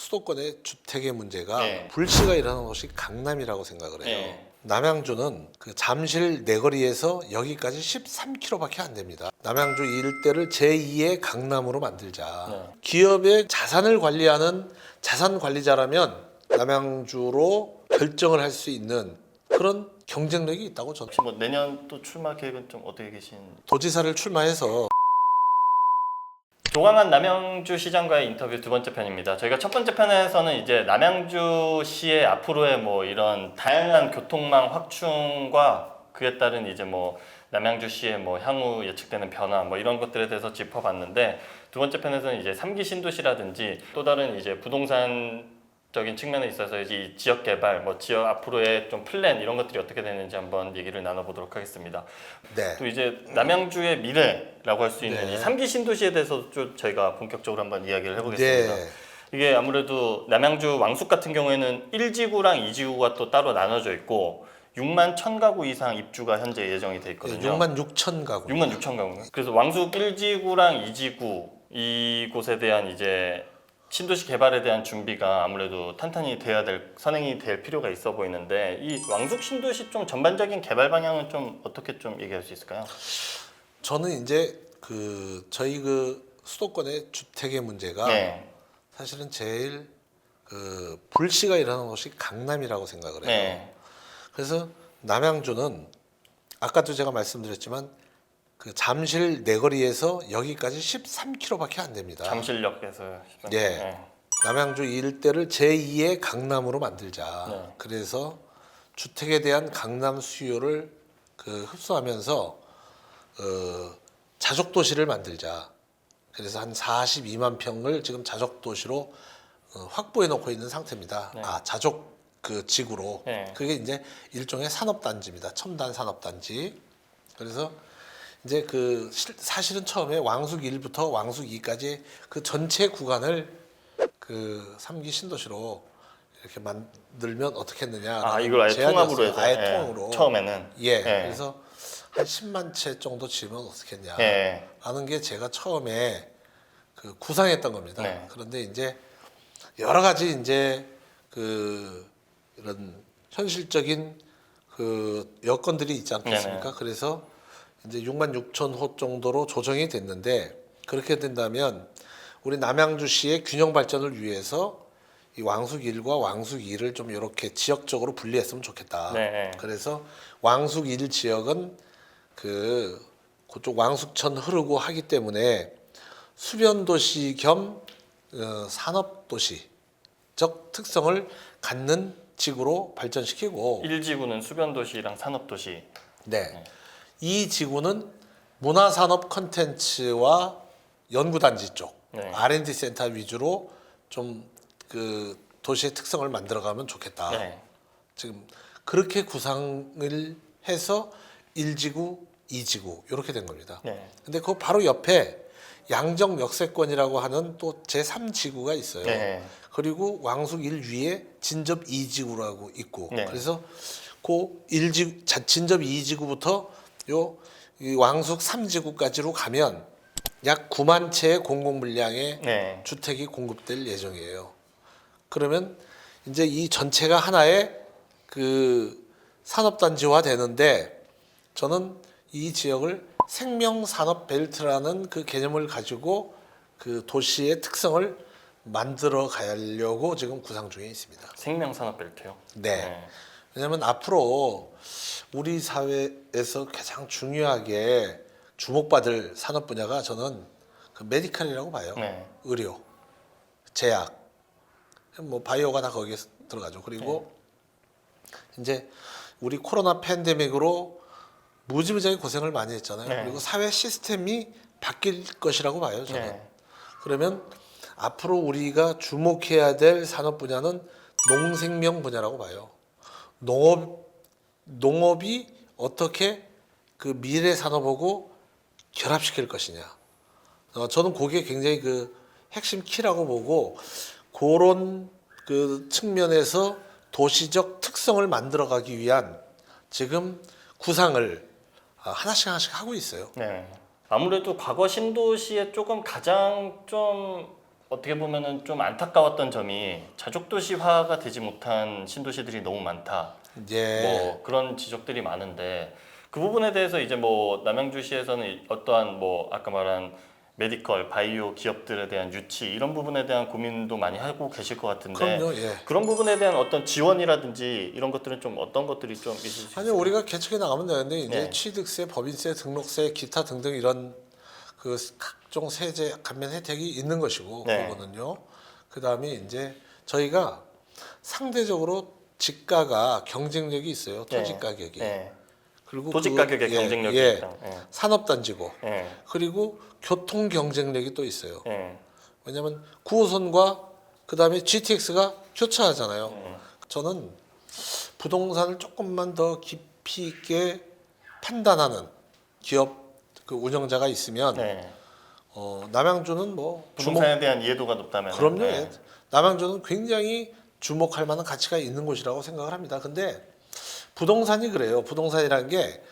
수도권의 주택의 문제가 네. 불씨가 일어나는 곳이 강남이라고 생각을 해요. 네. 남양주는 그 잠실 내거리에서 여기까지 13km밖에 안 됩니다. 남양주 일대를 제2의 강남으로 만들자. 네. 기업의 자산을 관리하는 자산 관리자라면 남양주로 결정을 할 수 있는 그런 경쟁력이 있다고 저는. 혹시 뭐 내년 또 출마 계획은 좀 어떻게 계신? 도지사를 출마해서 조광한 남양주 시장과의 인터뷰 두 번째 편입니다. 저희가 첫 번째 편에서는 이제 남양주시의 앞으로의 뭐 이런 다양한 교통망 확충과 그에 따른 이제 뭐 남양주시의 뭐 향후 예측되는 변화 뭐 이런 것들에 대해서 짚어봤는데, 두 번째 편에서는 이제 3기 신도시라든지 또 다른 이제 부동산적인 측면에 있어서 이제 이 지역 개발, 뭐 지역 앞으로의 좀 플랜 이런 것들이 어떻게 되는지 한번 얘기를 나눠보도록 하겠습니다. 네. 또 이제 남양주의 미래라고 할 수 있는 네. 이 3기 신도시에 대해서 좀 저희가 본격적으로 한번 이야기를 해보겠습니다. 네. 이게 아무래도 남양주 왕숙 같은 경우에는 1지구랑 2지구가 또 따로 나눠져 있고 6만 1,000가구 이상 입주가 현재 예정이 돼 있거든요. 6만 6천 가구. 6만 6천 가구. 그래서 왕숙 1지구랑 2지구 이곳에 대한 이제 신도시 개발에 대한 준비가 아무래도 탄탄히 돼야 될, 선행이 될 필요가 있어 보이는데, 이 왕숙 신도시 좀 전반적인 개발 방향은 좀 어떻게 좀 얘기할 수 있을까요? 저는 이제 저희 수도권의 주택의 문제가 네. 사실은 제일 불씨가 일어나는 곳이 강남이라고 생각을 해요. 네. 그래서 남양주는 아까도 제가 말씀드렸지만 그 잠실 내거리에서 여기까지 13km밖에 안 됩니다. 잠실역에서. 예. 남양주 일대를 제2의 강남으로 만들자. 네. 그래서 주택에 대한 강남 수요를 흡수하면서 자족 도시를 만들자. 그래서 한 42만 평을 지금 자족 도시로 확보해 놓고 있는 상태입니다. 네. 자족 지구로. 네. 그게 이제 일종의 산업단지입니다. 첨단 산업단지. 그래서 이제 사실은 처음에 왕숙 1부터 왕숙 2까지 그 전체 구간을 3기 신도시로 이렇게 만들면 어떻겠느냐. 아, 이걸 아예 통합으로 해서. 아예 예. 통으로. 처음에는. 예. 예. 그래서 한 10만 채 정도 지으면 어떻겠냐. 예. 하는 게 제가 처음에 구상했던 겁니다. 네. 그런데 이제 여러 가지 이제 이런 현실적인 여건들이 있지 않겠습니까? 네네. 그래서 이제 6만 6천 호 정도로 조정이 됐는데, 그렇게 된다면 우리 남양주시의 균형 발전을 위해서 이 왕숙 1과 왕숙 2를 좀 이렇게 지역적으로 분리했으면 좋겠다. 네. 그래서 왕숙 1 지역은 그쪽 왕숙천 흐르고 하기 때문에 수변 도시 겸 산업 도시적 특성을 갖는 지구로 발전시키고, 1지구는 수변도시랑 산업도시. 네. 이 지구는 문화산업 컨텐츠와 연구단지 쪽, 네. R&D 센터 위주로 좀 도시의 특성을 만들어가면 좋겠다. 네. 지금 그렇게 구상을 해서 1지구, 2지구 이렇게 된 겁니다. 네. 근데 그 바로 옆에 양정 역세권이라고 하는 또 제3지구가 있어요. 네. 그리고 왕숙 1 위에 진접 2지구라고 있고, 네. 그래서 진접 2지구부터 이 왕숙 3지구까지로 가면 약 9만 채의 공공 물량의 네. 주택이 공급될 예정이에요. 그러면 이제 이 전체가 하나의 산업단지화 되는데, 저는 이 지역을 생명산업 벨트라는 개념을 가지고 도시의 특성을 만들어 가려고 지금 구상 중에 있습니다. 생명산업벨트요. 네. 왜냐하면 앞으로 우리 사회에서 가장 중요하게 주목받을 산업 분야가 저는 메디칼이라고 봐요. 네. 의료, 제약, 뭐 바이오가 다 거기에 들어가죠. 그리고 이제 우리 코로나 팬데믹으로 무지무지하게 고생을 많이 했잖아요. 네. 그리고 사회 시스템이 바뀔 것이라고 봐요, 저는. 네. 그러면 앞으로 우리가 주목해야 될 산업 분야는 농생명 분야라고 봐요. 농업이 어떻게 미래 산업하고 결합시킬 것이냐. 저는 그게 굉장히 핵심 키라고 보고, 그런 측면에서 도시적 특성을 만들어가기 위한 지금 구상을 하나씩 하고 있어요. 네. 아무래도 과거 신도시의 조금 가장 좀 어떻게 보면은 좀 안타까웠던 점이 자족도시화가 되지 못한 신도시들이 너무 많다. 예. 뭐 그런 지적들이 많은데 그 부분에 대해서 이제 뭐 남양주시에서는 어떠한 뭐 아까 말한 메디컬, 바이오 기업들에 대한 유치 이런 부분에 대한 고민도 많이 하고 계실 것 같은데 그럼요. 예. 그런 부분에 대한 어떤 지원이라든지 이런 것들은 좀 어떤 것들이 좀 있을 수 있어요? 아니 우리가 개척해 나가면 되는데 이제 네. 취득세, 법인세, 등록세, 기타 등등 이런 그 각종 세제 감면 혜택이 있는 것이고 네. 그거는요. 그다음에 이제 저희가 상대적으로 집가가 경쟁력이 있어요. 토지 네. 가격이. 네. 그리고 토지 그- 가격의 예, 경쟁력이 예. 있다. 예. 산업단지고 예. 그리고 교통 경쟁력이 또 있어요. 예. 왜냐하면 9호선과 그다음에 GTX가 교차하잖아요. 저는 부동산을 조금만 더 깊이 있게 판단하는 기업 그 운영자가 있으면 네. 남양주는 뭐 주목 부동산에 대한 이해도가 높다면 그럼요. 예. 남양주는 굉장히 주목할 만한 가치가 있는 곳이라고 생각을 합니다. 근데 부동산이 그래요. 부동산이라는 게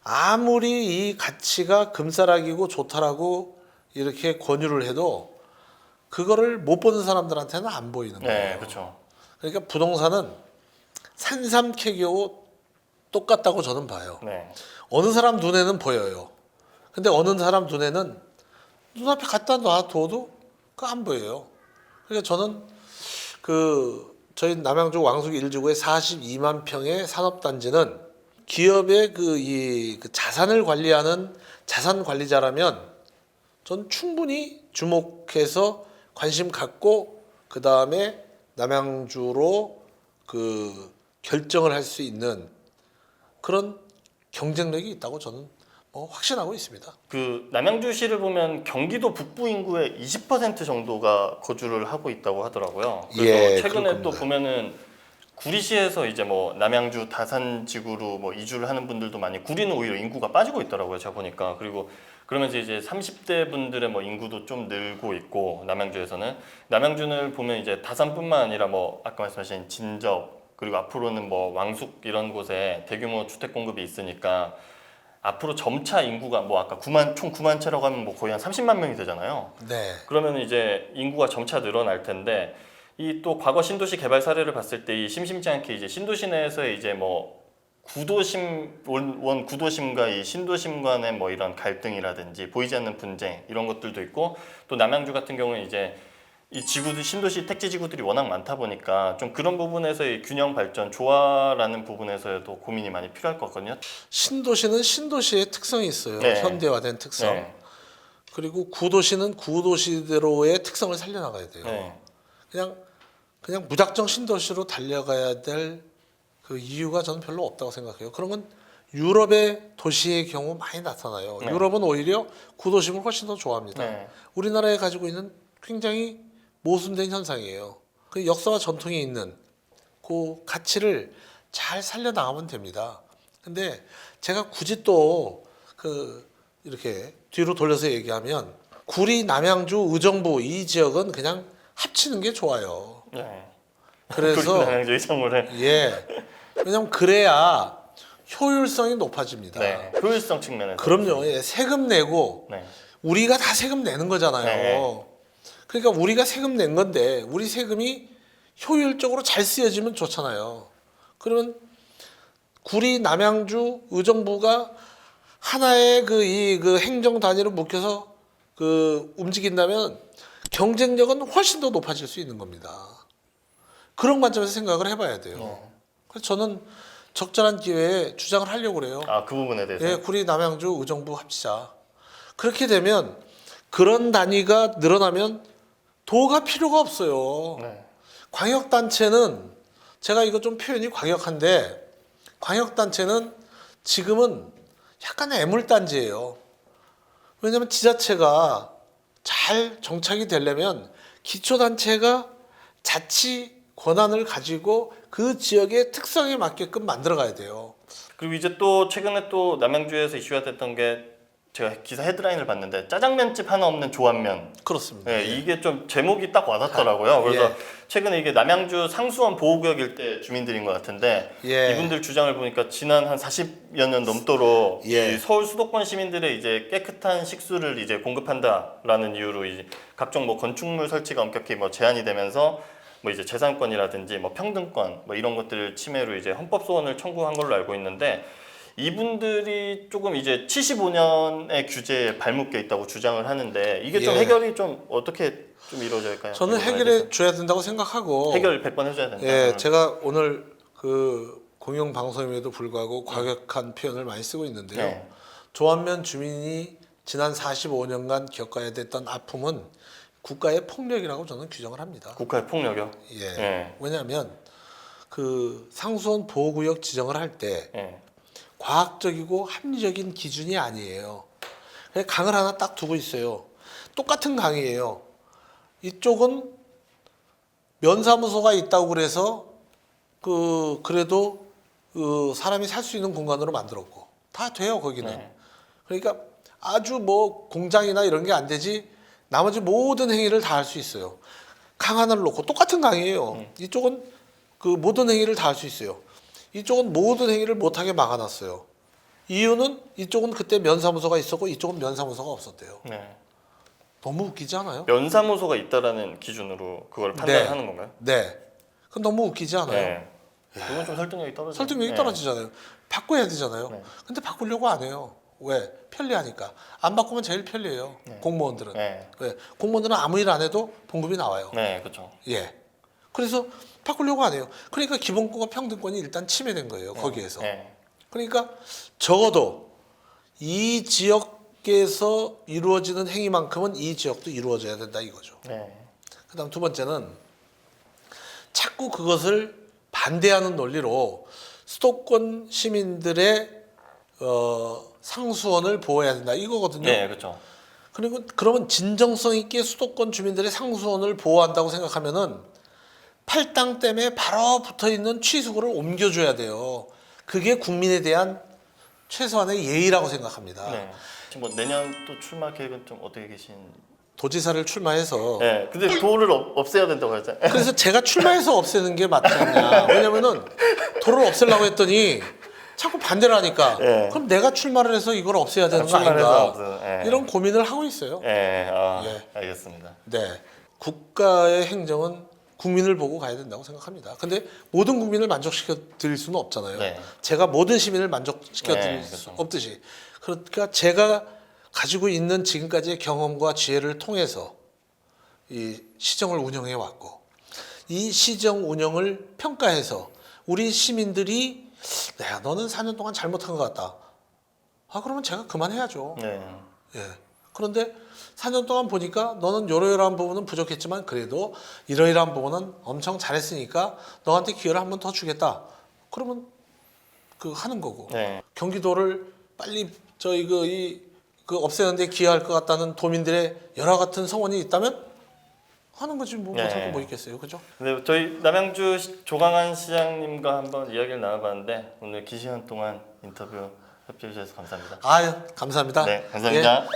아무리 이 가치가 금싸라기고 좋다라고 이렇게 권유를 해도 그거를 못 보는 사람들한테는 안 보이는 거예요. 네, 그렇죠. 그러니까 부동산은 산삼캐기하고 똑같다고 저는 봐요. 네. 어느 사람 눈에는 보여요. 근데 어느 사람 눈에는 눈앞에 갖다 놔둬도 그 안 보여요. 그러니까 저는 그 저희 남양주 왕숙 1지구의 42만 평의 산업단지는 기업의 그 자산을 관리하는 자산 관리자라면 전 충분히 주목해서 관심 갖고 그 다음에 남양주로 그 결정을 할 수 있는 그런 경쟁력이 있다고 저는 확신하고 있습니다. 그 남양주시를 보면 경기도 북부 인구의 20% 정도가 거주를 하고 있다고 하더라고요. 그래서 예, 최근에 그렇군요. 또 보면은 구리시에서 이제 뭐 남양주 다산지구로 뭐 이주를 하는 분들도 많이 구리는 오히려 인구가 빠지고 있더라고요. 제가 보니까. 그리고 그러면서 이제 30대 분들의 뭐 인구도 좀 늘고 있고 남양주에서는 남양주를 보면 이제 다산뿐만 아니라 뭐 아까 말씀하신 진적 그리고 앞으로는 뭐 왕숙 이런 곳에 대규모 주택 공급이 있으니까 앞으로 점차 인구가 뭐 아까 총 9만 채라고 하면 뭐 거의 한 30만 명이 되잖아요. 네. 그러면 이제 인구가 점차 늘어날 텐데 이 또 과거 신도시 개발 사례를 봤을 때 이 심심치 않게 이제 신도시 내에서 이제 뭐 구도심 원 구도심과 이 신도심 간의 뭐 이런 갈등이라든지 보이지 않는 분쟁 이런 것들도 있고 또 남양주 같은 경우는 이제 이 지구들 신도시 택지 지구들이 워낙 많다 보니까 좀 그런 부분에서의 균형 발전 조화라는 부분에서도 고민이 많이 필요할 것 같거든요. 신도시는 신도시의 특성이 있어요. 네. 현대화된 특성. 네. 그리고 구도시는 구도시대로의 특성을 살려나가야 돼요. 네. 그냥 무작정 신도시로 달려가야 될 그 이유가 저는 별로 없다고 생각해요. 그런 건 유럽의 도시의 경우 많이 나타나요. 네. 유럽은 오히려 구도심을 훨씬 더 좋아합니다. 네. 우리나라에 가지고 있는 굉장히 모순된 현상이에요. 그 역사와 전통이 있는 그 가치를 잘 살려나가면 됩니다. 근데 제가 굳이 또 그 이렇게 뒤로 돌려서 얘기하면 구리, 남양주, 의정부 이 지역은 그냥 합치는 게 좋아요. 네. 그래서 남양주 이정물에 예. 왜냐면 그래야 효율성이 높아집니다. 네. 효율성 측면에서 그럼요. 예. 세금 내고 네. 우리가 다 세금 내는 거잖아요. 네. 그러니까 우리가 세금 낸 건데 우리 세금이 효율적으로 잘 쓰여지면 좋잖아요. 그러면 구리, 남양주, 의정부가 하나의 그 행정 단위로 묶여서 그 움직인다면 경쟁력은 훨씬 더 높아질 수 있는 겁니다. 그런 관점에서 생각을 해봐야 돼요. 그래서 저는 적절한 기회에 주장을 하려고 그래요. 아, 그 부분에 대해서. 예, 구리, 남양주, 의정부 합치자. 그렇게 되면 그런 단위가 늘어나면 도가 필요가 없어요. 네. 광역단체는 제가 이거 좀 표현이 광역한데 광역단체는 지금은 약간 애물단지예요. 왜냐하면 지자체가 잘 정착이 되려면 기초단체가 자치 권한을 가지고 그 지역의 특성에 맞게끔 만들어 가야 돼요. 그리고 이제 또 최근에 또 남양주에서 이슈가 됐던 게 제가 기사 헤드라인을 봤는데 짜장면집 하나 없는 조합면. 그렇습니다. 네, 이게 좀 제목이 딱 와닿더라고요. 그래서 예. 최근에 이게 남양주 상수원 보호구역 일대 주민들인 것 같은데 예. 이분들 주장을 보니까 지난 한 40여 년 넘도록 예. 이 서울 수도권 시민들의 이제 깨끗한 식수를 이제 공급한다라는 이유로 이제 각종 뭐 건축물 설치가 엄격히 뭐 제한이 되면서 뭐 이제 재산권이라든지 뭐 평등권 뭐 이런 것들을 침해로 이제 헌법 소원을 청구한 걸로 알고 있는데 이분들이 조금 이제 75년의 규제에 발묶여 있다고 주장을 하는데 이게 좀 예. 해결이 좀 어떻게 좀 이루어질까요? 저는 이거에 해결해 대해서. 줘야 된다고 생각하고 해결 100번 해줘야 된다. 예, 제가 오늘 그 공영 방송임에도 불구하고 과격한 표현을 많이 쓰고 있는데요. 네. 조합면 주민이 지난 45년간 겪어야 됐던 아픔은 국가의 폭력이라고 저는 규정을 합니다. 국가의 폭력이요? 예. 예. 왜냐하면 그 상수원 보호구역 지정을 할 때 예. 과학적이고 합리적인 기준이 아니에요. 그냥 강을 하나 딱 두고 있어요. 똑같은 강이에요. 이쪽은 면사무소가 있다고 그래서 그래도 사람이 살 수 있는 공간으로 만들었고 다 돼요 거기는. 네. 그러니까 아주 뭐 공장이나 이런 게 안 되지 나머지 모든 행위를 다 할 수 있어요. 강 하나를 놓고 똑같은 강이에요. 이쪽은 그 모든 행위를 다 할 수 있어요. 이쪽은 모든 행위를 못하게 막아놨어요. 이유는 이쪽은 그때 면사무소가 있었고 이쪽은 면사무소가 없었대요. 네. 너무 웃기지 않아요? 면사무소가 있다라는 기준으로 그걸 판단하는 건가요? 네. 그건 너무 웃기지 않아요? 네. 그건 좀 설득력이 떨어지죠. 설득력이 네. 떨어지잖아요. 바꿔야 되잖아요. 네. 근데 바꾸려고 안 해요. 왜? 편리하니까. 안 바꾸면 제일 편리해요. 공무원들은. 네. 왜? 공무원들은 아무 일 안 해도 봉급이 나와요. 네, 그렇죠. 예. 그래서 바꾸려고 안 해요. 그러니까 기본권과 평등권이 일단 침해된 거예요. 거기에서. 네. 그러니까 적어도 이 지역에서 이루어지는 행위만큼은 이 지역도 이루어져야 된다 이거죠. 네. 그다음 두 번째는 자꾸 그것을 반대하는 논리로 수도권 시민들의 상수원을 보호해야 된다 이거거든요. 네, 그렇죠. 그리고 그러면 진정성 있게 수도권 주민들의 상수원을 보호한다고 생각하면은 팔당 댐에 바로 붙어 있는 취수구를 옮겨줘야 돼요. 그게 국민에 대한 최소한의 예의라고 생각합니다. 네. 지금 뭐 내년 또 출마 계획은 좀 어떻게 계신? 도지사를 출마해서 네. 근데 도를 없애야 된다고 했잖아요. 그래서 제가 출마해서 없애는 게 맞지 않냐. 왜냐면은 도를 없애려고 했더니 자꾸 반대를 하니까 예. 그럼 내가 출마를 해서 이걸 없애야 되는 거 출마를 아닌가. 해서 이런 고민을 하고 있어요. 예. 아, 예. 알겠습니다. 네. 국가의 행정은 국민을 보고 가야 된다고 생각합니다. 근데 모든 국민을 만족시켜 드릴 수는 없잖아요. 네. 제가 모든 시민을 만족시켜 드릴 네, 수 그렇죠. 없듯이. 그러니까 제가 가지고 있는 지금까지의 경험과 지혜를 통해서 이 시정을 운영해 왔고 이 시정 운영을 평가해서 우리 시민들이 야, 너는 4년 동안 잘못한 것 같다. 아, 그러면 제가 그만해야죠. 네. 예. 그런데 4년 동안 보니까 너는 이러이러한 부분은 부족했지만 그래도 이러이러한 부분은 엄청 잘했으니까 너한테 기회를 한 번 더 주겠다. 그러면 그 하는 거고. 네. 경기도를 빨리 그 없애는데 기여할 것 같다는 도민들의 열화 같은 성원이 있다면 하는 거지 뭐 네. 못할 거 뭐 있겠어요, 그죠? 근데 저희 남양주 조강한 시장님과 한번 이야기를 나눠봤는데 오늘 긴 시간 동안 인터뷰 협조해 주셔서 감사합니다. 아유, 감사합니다. 네, 감사합니다. 예.